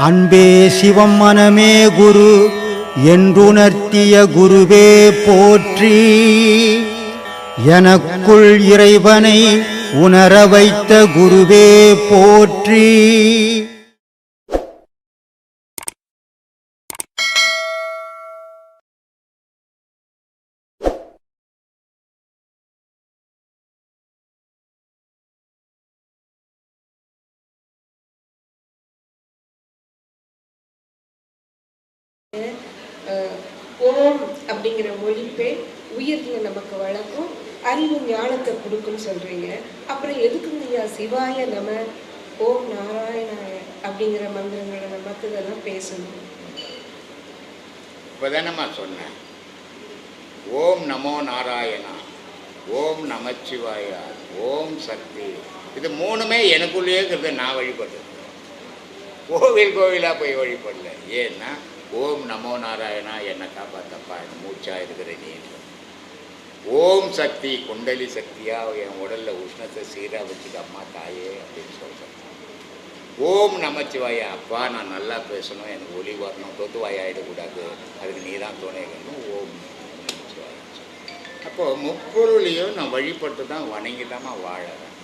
அன்பே சிவம் மனமே குரு என்றுணர்த்திய குருவே போற்றி. எனக்குள் இறைவனை உணர வைத்த குருவே போற்றி. ஓம் அப்படிங்கிற மொழிப்பே உயிர்களை நமக்கு வழங்கும், அறிவு ஞானத்தை கொடுக்குன்னு சொல்றீங்க. அப்புறம் எதுக்குங்கய்யா சிவாய நம, ஓம் நாராயணாய அப்படிங்கிற மந்திரங்களை மற்றதெல்லாம் பேசணும்? இப்போதானம்மா சொன்னேன், ஓம் நமோ நாராயணா, ஓம் நமச்சிவாயா, ஓம் சக்தி. இது மூணுமே எனக்குள்ளேயே இருக்கிறது. நான் வழிபடுறது கோவிலாக போய் வழிபடல. ஏன்னா ஓம் நமோ நாராயணா, என்னை காப்பாற்றப்பா, என் மூச்சா இருக்கிற நீ. ஓம் சக்தி, குண்டலி சக்தியாக என் உடலில் உஷ்ணத்தை சீராக வச்சுக்க அம்மா தாயே அப்படின்னு சொல்கிறேன். ஓம் நமச்சிவாயா, அப்பா நான் நல்லா பேசணும், எனக்கு ஒளி வரணும், தொத்துவாய் ஆகிடக்கூடாது, அதுக்கு நீ தான் துணை வேணும். ஓம் நமச்சிவாயா. அப்போது முப்பொருளையும் நான் வழிபட்டு தான் வணங்கி தான் வாழறேன்.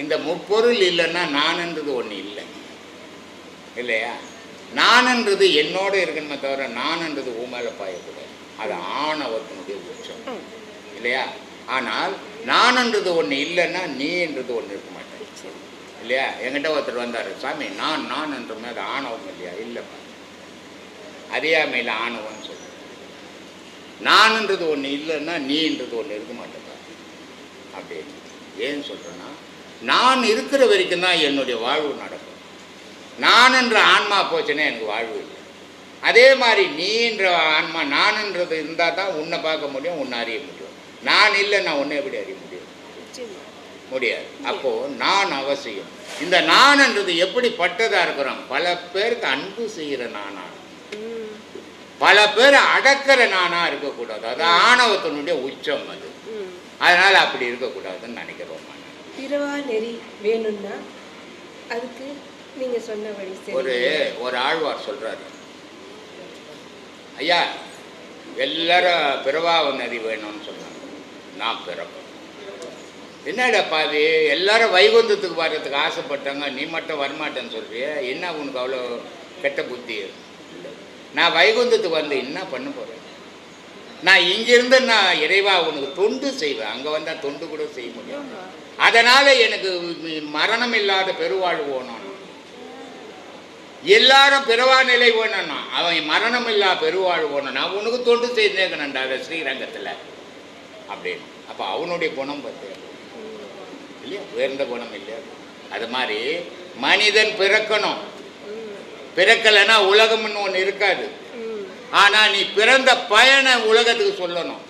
இந்த முப்பொருள் இல்லைன்னா நான்ன்றது ஒன்று இல்லை இல்லையா? நான்ன்றது என்னோடு இருக்கணுமே தவிர நான்ன்றது ஊமேல பாயக்கூடாது. அது ஆணவத்தினுடைய உச்சம் இல்லையா? ஆனால் நான்ன்றது ஒன்று இல்லைன்னா நீன்றது ஒன்று இருக்க மாட்டேன் இல்லையா? என்கிட்ட ஒருத்தர் வந்தார், சாமி நான் என்றமே அது ஆணவம் இல்லையா? இல்லைப்பா, அறியாமையில் ஆணவம்னு சொல்லுவேன். நான்ன்றது ஒன்று இல்லைன்னா நீன்றது ஒன்று இருக்க மாட்டேப்பா அப்படின்னு. ஏன்னு சொல்கிறேன்னா, நான் இருக்கிற வரைக்கும் தான் என்னுடைய வாழ்வு நடக்கும். நான் என்ற ஆன்மா போச்சுன்னா எனக்கு வாழ்வு இல்லை. அதே மாதிரி நீன்ற ஆன்மா நான்ன்றது இருந்தால் தான் உன்னை பார்க்க முடியும், உன்னை அறிய முடியும். நான் இல்லை, நான் உன்னை எப்படி அறிய முடியும்? முடியாது. அப்போது நான் அவசியம். இந்த நான்ன்றது எப்படி பட்டதாக இருக்கிறோம்? பல பேருக்கு அன்பு செய்கிற நானா, பல பேர் அடக்கிற நானா இருக்கக்கூடாது. அது ஆணவத்தினுடைய உச்சம். அது அதனால் அப்படி இருக்கக்கூடாதுன்னு நினைக்கிறோம். பிறவா நெறி வேணும்னா அதுக்கு நீங்க சொன்ன வழி. ஒரு ஆழ்வார் சொல்றாரு, ஐயா எல்லாரும் பிறவா நெறி வேணும்னு சொன்னாங்க. நான் பிறப்பேன். என்னடா பாவி, எல்லாரும் வைகுந்தத்துக்கு வர்றதுக்கு ஆசைப்பட்டாங்க, நீ மட்டும் வரமாட்டேன்னு சொல்றிய, என்ன உனக்கு அவ்வளோ கெட்ட புத்தி? நான் வைகுந்தத்துக்கு வந்து என்ன பண்ண போகிறேன்? நான் இங்கிருந்து நான் இறைவா உனக்கு தொண்டு செய்வேன். அங்கே வந்தால் தொண்டு கூட செய்ய முடியும். அதனால் எனக்கு மரணம் இல்லாத பெருவாழ்வு வேணும். எல்லாரும் பிறவா நிலை வேணும்னா அவன் மரணம் இல்லா பெருவாழ்வு வேணும். நான் உனக்கு தொண்டு செய்தேங்கண்ணா அதை ஸ்ரீரங்கத்தில் அப்படின்னு. அப்போ அவனுடைய குணம் பார்த்து இல்லையா? உயர்ந்த குணம் இல்லையா? அது மாதிரி மனிதன் பிறக்கணும். பிறக்கலைன்னா உலகம்னு ஒன்று இருக்காது. ஆனால் நீ பிறந்த பயனை உலகத்துக்கு சொல்லணும்.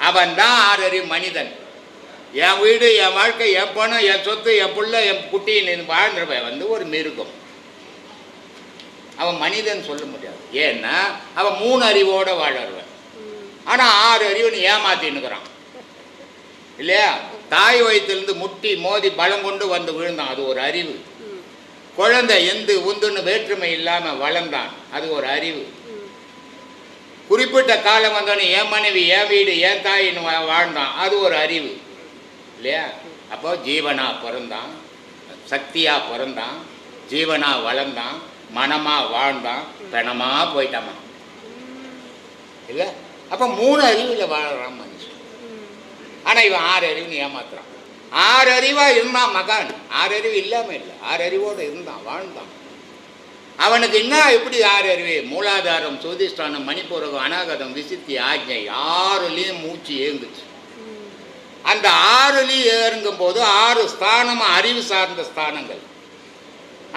அவன் தான் ஆறறிவு மனிதன். என் வீடு, என் வாழ்க்கை, என் பணம், என் சொத்து, என் பிள்ளை, என் குட்டின்னு வாழ்ந்துருவன் வந்து ஒரு மிருகம். அவன் மனிதன் சொல்ல முடியாது. ஏன்னா அவன் 3 அறிவோடு வாழறவன். ஆனால் 6 அறிவுன்னு ஏமாத்தின்னுக்கிறான் இல்லையா? தாய் வயிற்றுலேருந்து முட்டி மோதி பலம் கொண்டு வந்து விழுந்தான், அது ஒரு அறிவு. குழந்தை எந்து உந்துன்னு வேற்றுமை இல்லாமல் வளர்ந்தான், அது ஒரு அறிவு. குறிப்பிட்ட காலம் வந்தோடனே என் மனைவி, என் வீடு, என் தாயின்னு வாழ்ந்தான், அது ஒரு அறிவு இல்லையா? அப்போ ஜீவனா பிறந்தான், சக்தியா பிறந்தான், ஜீவனா வளர்ந்தான், மனமா வாழ்ந்தான், பிணமாக போயிட்டாமா இல்லை? அப்போ 3 அறிவில் வாழறான் மனுஷன். ஆனால் இவன் 6 அறிவுன்னு ஏமாத்துறான். 6 அறிவாக இருந்தான் மகான். 6 அறிவு இல்லாமல் இல்லை, 6 அறிவோடு இருந்தான், வாழ்ந்தான். அவனுக்கு என்ன எப்படி 6 அறிவு? மூலாதாரம், சுதிஷ்டானம், மணிப்பூரகம், அநாகதம், விசித்தி, ஆஜ்ஞை 6லையும் மூச்சு ஏங்குச்சு. அந்த 6லையும் ஏறுங்கும் போது 6 ஸ்தானமும் அறிவு சார்ந்த ஸ்தானங்கள்.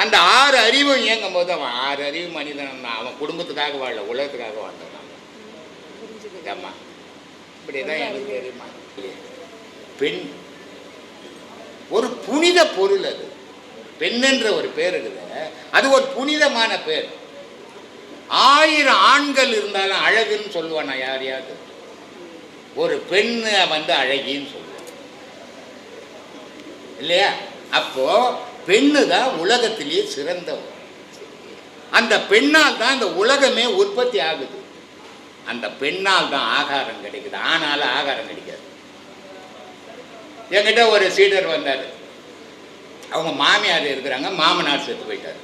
அந்த 6 அறிவும் இயங்கும் போது அவன் 6 அறிவு மனிதன் தான். அவன் குடும்பத்துக்காக வாழல, உலகத்துக்காக வாழ்ந்தான். ஆமா, இப்படிதான் எனக்கு தெரியுமா? பெண் ஒரு புனித பொருள். அது பெண் என்ற ஒரு பேர் இருக்குது, அது ஒரு புனிதமான பேர். 1000 ஆண்கள் இருந்தாலும் அழகுன்னு சொல்லுவானா யாரையாவது? ஒரு பெண்ணை வந்து அழகின்னு சொல்லுவான் இல்லையா? அப்போ பெண்ணு தான் உலகத்திலேயே சிறந்தவர். அந்த பெண்ணால் தான் இந்த உலகமே உற்பத்தி ஆகுது. அந்த பெண்ணால் தான் ஆகாரம் கிடைக்குது. ஆனால ஆகாரம் கிடைக்காது. என்கிட்ட ஒரு சீடர் வந்தார். அவங்க மாமியார் இருக்கிறாங்க, மாமனார் செத்து போயிட்டார்.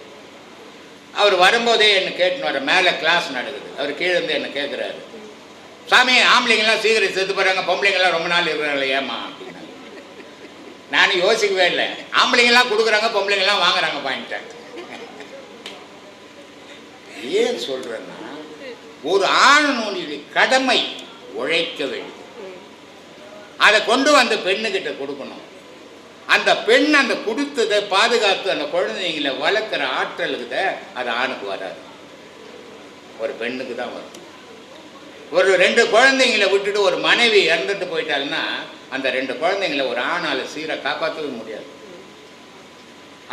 அவர் வரும்போதே என்னை கேட்டுன்னு வர, மேலே கிளாஸ் நடக்குது. அவர் கீழே இருந்து என்னை கேட்குறாரு, சாமி ஆம்பளைங்கெல்லாம் சீக்கிரம் செத்து போகிறாங்க, பொம்பளைங்கெல்லாம் ரொம்ப நாள் இருக்கிறாங்களே ஏமா அப்படின்னா. நானும் யோசிக்கவே இல்லை. ஆம்பளைங்கெல்லாம் கொடுக்குறாங்க, பொம்பளைங்கெல்லாம் வாங்குறாங்க பாயிண்ட்டேன். ஏன் சொல்கிறேன்னா, ஒரு ஆணுடைய கடமை உழைக்க வேண்டும். அதை கொண்டு வந்து பெண்ணுக்கிட்ட கொடுக்கணும். அந்த பெண் அந்த கொடுத்ததை பாதுகாத்து அந்த குழந்தைங்களை வளர்க்குற ஆற்றலுக்கு அது ஆணுக்கு வராது, ஒரு பெண்ணுக்கு தான் வரும். ஒரு 2 குழந்தைங்களை விட்டுட்டு ஒரு மனைவி இறந்துட்டு போயிட்டாங்கன்னா அந்த 2 குழந்தைங்களை ஒரு ஆணால் சீராக காப்பாற்றவே முடியாது.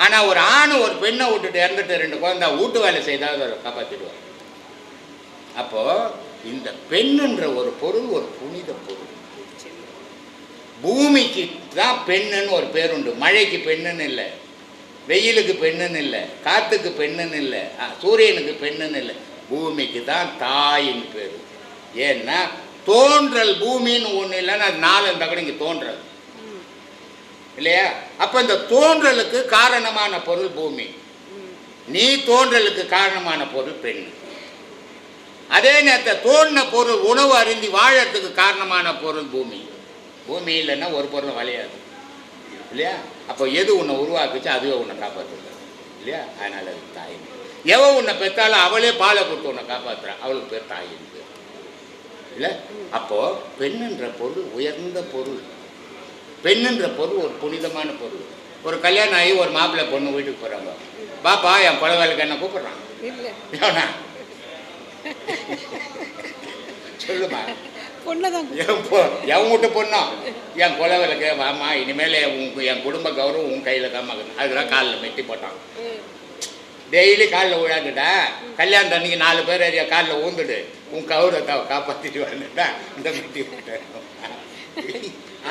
ஆனால் ஒரு ஆண் ஒரு பெண்ணை விட்டுட்டு இறந்துட்டு 2 குழந்தை வீட்டு வேலை செய்தால் அதை காப்பாற்றிடுவார். அப்போது இந்த பெண்ணுன்ற ஒரு பொருள் ஒரு புனித பொருள். பூமிக்கு தான் பெண்ணுன்னு ஒரு பேருண்டு. மழைக்கு பெண்ணுன்னு இல்லை, வெயிலுக்கு பெண்ணுன்னு இல்லை, காற்றுக்கு பெண்ணுன்னு இல்லை, சூரியனுக்கு பெண்ணுன்னு இல்லை, பூமிக்கு தான் தாயின் பேர். ஏன்னா தோன்றல் பூமின்னு ஒன்று இல்லைன்னா அது 4 இருந்தால் கூட இங்கே தோன்றல் இல்லையா? அப்போ இந்த தோன்றலுக்கு காரணமான பொருள் பூமி, நீ தோன்றலுக்கு காரணமான பொருள் பெண். அதே நேரத்தில் தோன்ற பொருள் உணவு அருந்தி வாழறதுக்கு காரணமான பொருள் பூமி. பூமி இல்லைன்னா ஒரு பொருள் விளையாது இல்லையா? அப்போ எது உன்னை உருவாக்குச்சு அதுவே உன்னை காப்பாற்றுது இல்லையா? அதனால் அது தாயின். எவன் உன்னை பெற்றாலும் அவளே பாலை கொடுத்து உன்னை காப்பாற்றுறான், அவளுக்கு பேர் தாயின் பேர் இல்லை? அப்போது பெண்ணுன்ற பொருள் உயர்ந்த பொருள். பெண்ணுன்ற பொருள் ஒரு புனிதமான பொருள். ஒரு கல்யாணம் ஆகி ஒரு மாப்பிள்ளை பொண்ணு வீட்டுக்கு போகிறாங்க, பாப்பா என் கொலை வேலைக்கு என்ன கூப்பிட்றான் இல்லைண்ணா சொல்லுமா, என் வீட்டு பொண்ணும் என் கொலை விளக்கு வாமா, இனிமேல் என் குடும்ப கௌரவம் உன் கையில் தான் மகன். அதெல்லாம் காலில் மெட்டி போட்டான். டெய்லி காலில் விழாந்துட்டா, கல்யாணம் அன்னைக்கு 4 பேர் ஏரியா காலில் ஊந்துடு, உன் கௌரவத்தை காப்பாற்றிட்டு வந்துட்டா இந்த மெட்டி போட்டேன்.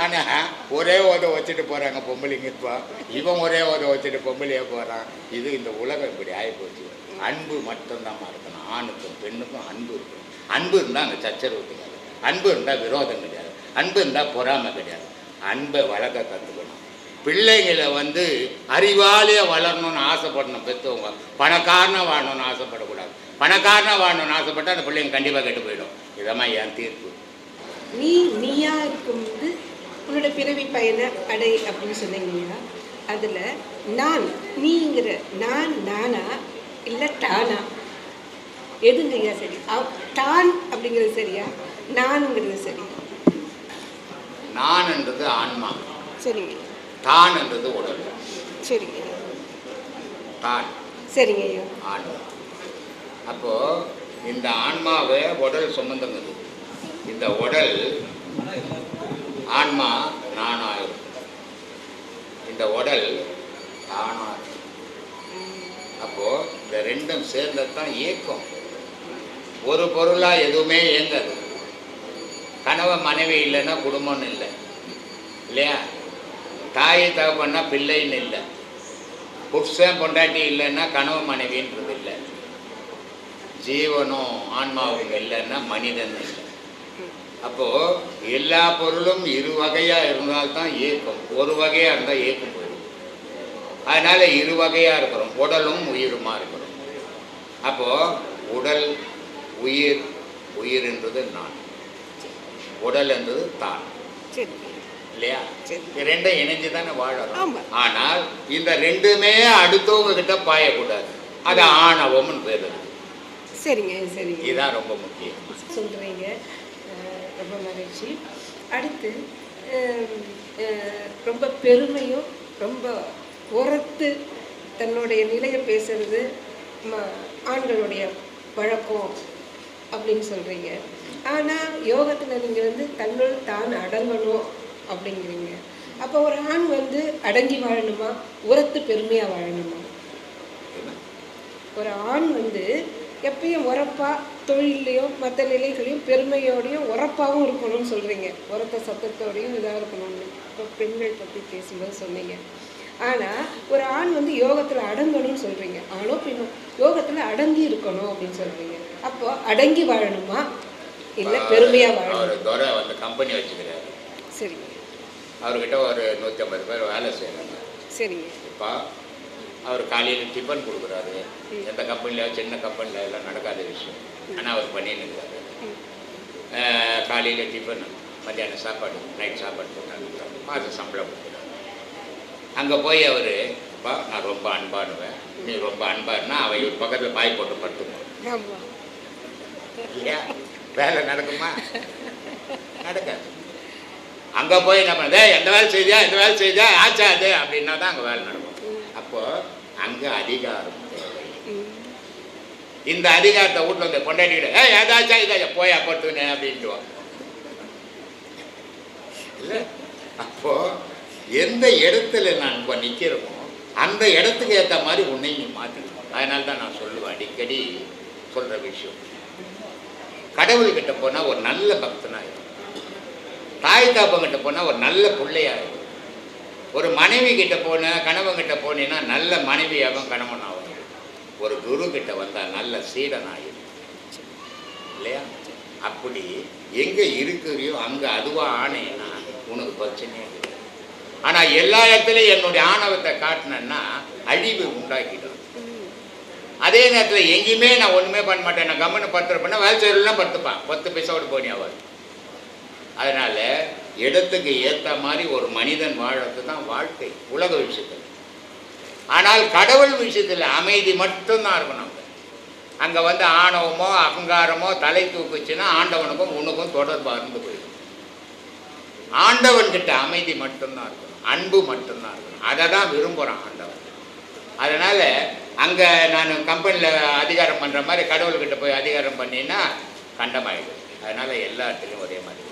ஆனால் ஒரே ஓதை வச்சுட்டு போகிறாங்க பொம்பளைங்க. இப்போ இவன் ஒரே ஓதை வச்சுட்டு பொம்பளையே போகிறான். இது இந்த உலகம் இப்படி ஆகிப்போச்சு. அன்பு மட்டும்தான் இருக்கணும். ஆணுக்கும் பெண்ணுக்கும் அன்பு இருக்கணும். அன்பு இருந்தால் அங்கே சச்சரவு கிடையாது, அன்பு இருந்தால் விரோதம் கிடையாது, அன்பு இருந்தால் பொறாமை கிடையாது. அன்பை வளர்க்க கற்றுக்கணும். பிள்ளைங்களை அறிவாளியே வளரணும்னு ஆசைப்படணும் பெற்றவங்க. பணக்காரனாக வாழணும்னு ஆசைப்படக்கூடாது. பணக்காரனாக வாழணும்னு ஆசைப்பட்டால் அந்த பிள்ளைங்க கண்டிப்பாக கெட்டு போயிடும். இதெல்லாம் என் தீர்ப்பு. நீயா இருக்கும்போது உன்னோட பிறவி பயனை அடை அப்படின்னு சொன்னீங்கன்னா, அதில் நான் நீங்கிற நான் நானா இல்லை டானா, எதுங்கய்யா சரி? தான் அப்படிங்கிறது சரியா, நான்ங்கிறது சரி? நான் என்றது ஆன்மா, சரிங்க. தான் என்றது உடல். சரிங்க. தான் சரிங்க ஐயா. ஆன்மா. அப்போது இந்த ஆன்மாவை உடல் சுமந்துங்குது. இந்த உடல் ஆன்மா நானாக இருக்கும், இந்த உடல் தானாக இருக்கும். அப்போது இந்த ரெண்டும் சேர்ந்தது தான் இயக்கம். ஒரு பொருளாக எதுவுமே இயங்காது. கணவன் மனைவி இல்லைன்னா குடும்பம்னு இல்லை இல்லையா? தாயை தகப்பன்னா பிள்ளைன்னு இல்லை, புருஷன் பொண்டாட்டி இல்லைன்னா கணவன் மனைவின்றது இல்லை, ஜீவனும் ஆன்மாவும் இல்லைன்னா மனிதன் இல்லை. அப்போது எல்லா பொருளும் 2 வகையாக இருந்தால்தான் இயக்கம். ஒரு வகையாக இருந்தால் இயக்கம் போயிடும். அதனால் 2 வகையாக இருக்கிறோம், உடலும் உயிருமா இருக்கிறோம். அப்போது உடல் உயிர், உயிர் என்றது நான், உடல் என்றது தான் இல்லையா? இது ரெண்டும் இணைஞ்சு தானே வாழறோம். ஆனால் இந்த ரெண்டுமே அடுத்தவங்க கிட்ட பாயக்கூடாது. அது ஆணவம்னு பேர். சரிங்க சரிங்க, இதுதான் ரொம்ப முக்கியம். சொல்கிறீங்க, ரொம்ப மகிழ்ச்சி. அடுத்து ரொம்ப பெருமையும் ரொம்ப உரத்து தன்னுடைய நிலையை பேசுறது ஆண்களுடைய வழக்கம் அப்படின்னு சொல்கிறீங்க. ஆனால் யோகத்தில் நீங்கள் தன்னுள் தான் அடங்கணும் அப்படிங்கிறீங்க. அப்போ ஒரு ஆண் அடங்கி வாழணுமா, உரத்து பெருமையாக வாழணுமா? ஒரு ஆண் எப்பயும் உரப்பாக தொழிலையும் மற்ற நிலைகளையும் பெருமையோடையும் உரப்பாகவும் இருக்கணும்னு சொல்கிறீங்க. உரத்த சத்தத்தோடையும் இதாக இருக்கணும்னு இப்போ பெண்கள் பற்றி பேசும்போது சொன்னீங்க. ஆனா ஒரு ஆண் வந்து யோகத்துல அடங்கணும்னு சொல்றீங்க, ஆணோ பெண்ணோ யோகத்துல அடங்கி இருக்கணும் அப்படின்னு சொல்றீங்க. அப்போ அடங்கி வாழணுமா இல்ல பெருமையா வாழணும்? அவர் துறை வந்து கம்பெனி வச்சுக்கிறாரு. சரிங்க அவர்கிட்ட ஒரு 150 பேர் வேலை செய்கிறாங்க. சரிங்க. இப்போ அவர் காலையில் டிஃபன் கொடுக்குறாரு. எந்த கம்பெனியில் சின்ன கம்பெனியில் எல்லாம் நடக்காத விஷயம், ஆனால் அவர் பண்ணின்னு இருக்காரு. காலையில் டிஃபன், மத்தியானம் சாப்பாடு, நைட் சாப்பாடு போட்டாங்க, மாதம் சம்பளம் கொடுக்குறாரு. அங்கே போய் அவர், அப்பா நான் ரொம்ப அன்பானுவேன், நீ ரொம்ப அன்பாருன்னா அவன் இவர் பக்கத்தில் பாய் போட்டு படுத்துப்போம். ஆமா இல்லையா? வேலை நடக்குமா? நடக்காது. அங்கே போய் என்ன பண்ணுறது, எந்த வேலை செய்தியா இந்த வேலை செய்தியா ஆச்சா அது அப்படின்னா தான் அங்கே வேலை நடக்கும். அப்போது அங்கே அதிகாரம் தேவை. இந்த அதிகாரத்தை வீட்டில் வந்து கொண்டாடிக்கிட்டு ஏதாச்சா இதாச்சா போய் அப்பத்துனே அப்படின்ட்டுவோம் இல்லை. அப்போது எந்த இடத்துல நான் இப்போ நிற்கிறோமோ அந்த இடத்துக்கு ஏற்ற மாதிரி உன்னை நீ மாற்றிக்கணும். அதனால தான் நான் சொல்லுவேன், அடிக்கடி சொல்கிற விஷயம், கடவுள்கிட்ட போனால் ஒரு நல்ல பக்தனாயிடும், தாய் தாப்பங்கிட்ட போனால் ஒரு நல்ல பிள்ளையாயிடும், ஒரு மனைவி கிட்ட போன கணவன்கிட்ட போனீங்கன்னா நல்ல மனைவியாகவும் கணவனாகும், ஒரு குரு கிட்ட வந்தால் நல்ல சீடனாயிடும் இல்லையா? அப்படி எங்கே இருக்கிறியோ அங்கே அதுவாக ஆனேன்னா உனக்கு பிரச்சனையே இல்லை. ஆனால் எல்லா இடத்துலையும் என்னுடைய ஆணவத்தை காட்டினேன்னா அழிவு உண்டாக்கிடும். அதே நேரத்தில் எங்கேயுமே நான் ஒன்றுமே பண்ண மாட்டேன், நான் கம்மனு படுத்துறப்பேன்னா வேலை செய்யலாம் படுத்துப்பான், 10 பைசாவோடு போனி அவர். அதனால் இடத்துக்கு ஏற்ற மாதிரி ஒரு மனிதன் வாழறது தான் வாழ்க்கை உலக விஷயத்தில். ஆனால் கடவுள் விஷயத்தில் அமைதி மட்டும்தான் இருக்கணும். அங்கே வந்து ஆணவமோ அகங்காரமோ தலை தூக்குச்சுன்னா ஆண்டவனுக்கும் உனக்கும் தொடர்பாக இருந்து போயிடும். ஆண்டவன்கிட்ட அமைதி மட்டும்தான் இருக்கணும், அன்பு மட்டும்தான் இருக்கணும். அதை தான் விரும்புகிறான் ஆண்டவன். அதனால் அங்கே நான் கம்பெனியில் அதிகாரம் பண்ணுற மாதிரி கடவுள்கிட்ட போய் அதிகாரம் பண்ணினா கண்டமாயிடும். அதனால் எல்லா இடத்துலையும் ஒரே மாதிரி